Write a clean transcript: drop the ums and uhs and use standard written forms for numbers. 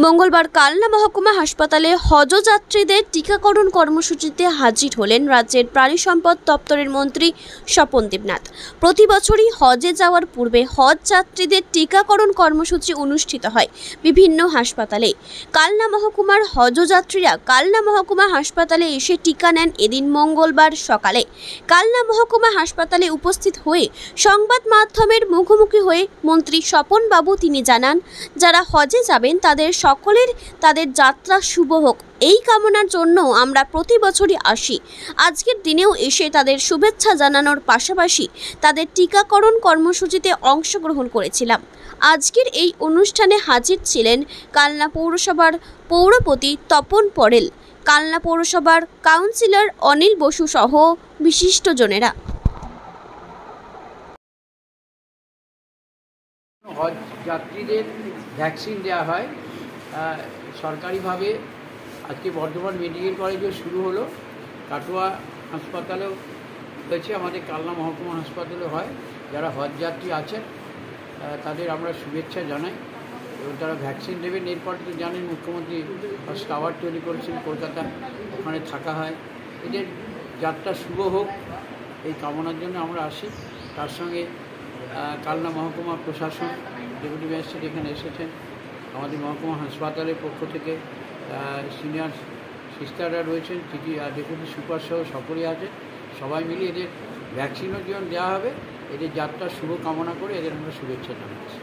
মঙ্গলবার কালনা মহকুমা হাসপাতালে হজযাত্রীদের টিকাকরণ কর্মসূচিতে হাজির হলেন রাজ্যের প্রাণী সম্পদ দপ্তরের মন্ত্রী স্বপন দেবনাথ। প্রতি বছরই হজে যাওয়ার পূর্বে হজ যাত্রীদের টিকাকরণ কর্মসূচি অনুষ্ঠিত হয় বিভিন্ন হাসপাতালে। কালনা মহকুমার হজযাত্রীরা কালনা মহকুমা হাসপাতালে এসে টিকা নেন। এদিন মঙ্গলবার সকালে কালনা মহকুমা হাসপাতালে উপস্থিত হয়ে সংবাদ মাধ্যমের মুখোমুখি হয়ে মন্ত্রী স্বপন বাবু তিনি জানান, যারা হজে যাবেন সকলের তাদের যাত্রা শুভ হোক এই কামনার জন্য আমরা প্রতি বছরই আসি। আজকের দিনেও এসে তাদের শুভেচ্ছা জানানোর পাশাপাশি তাদের টিকাকরণ কর্মসূচিতে অংশগ্রহণ করেছিলাম। আজকের এই অনুষ্ঠানে হাজির ছিলেন কালনা পৌরসভার পৌরপতি তপন পরেল, কালনা পৌরসভার কাউন্সিলর অনিল বসু সহ বিশিষ্টজনেরা। হজ যাত্রীদের ভ্যাকসিন দেওয়া হয় সরকারিভাবে। আজকে বর্ধমান মেডিকেল কলেজেও শুরু হলো, কাটোয়া হাসপাতালেও হয়েছে, আমাদের কালনা মহকুমা হাসপাতালেও হয়। যারা হজ যাত্রী আছেন তাদের আমরা শুভেচ্ছা জানাই এবং তারা ভ্যাকসিন দেবেন। এরপর তো জানেন মুখ্যমন্ত্রী ফার্স্ট টাওয়ার তৈরি করেছেন কলকাতা, ওখানে থাকা হয়। এদের যাত্রা শুভ হোক এই কামনার জন্য আমরা আসি। তার সঙ্গে কালনা মহকুমা প্রশাসন, ডেপুটি ম্যাজিস্ট্রেট এখানে এসেছেন, আমাদের মহকুমা হাসপাতালের পক্ষ থেকে সিনিয়র সিস্টাররা রয়েছেন, ডেপুটি সুপার সহ সকলেই আছে। সবাই মিলে এদের ভ্যাকসিনও যেমন দেওয়া হবে, এদের যাত্রা শুভ কামনা করে এদের আমরা শুভেচ্ছা জানাচ্ছি।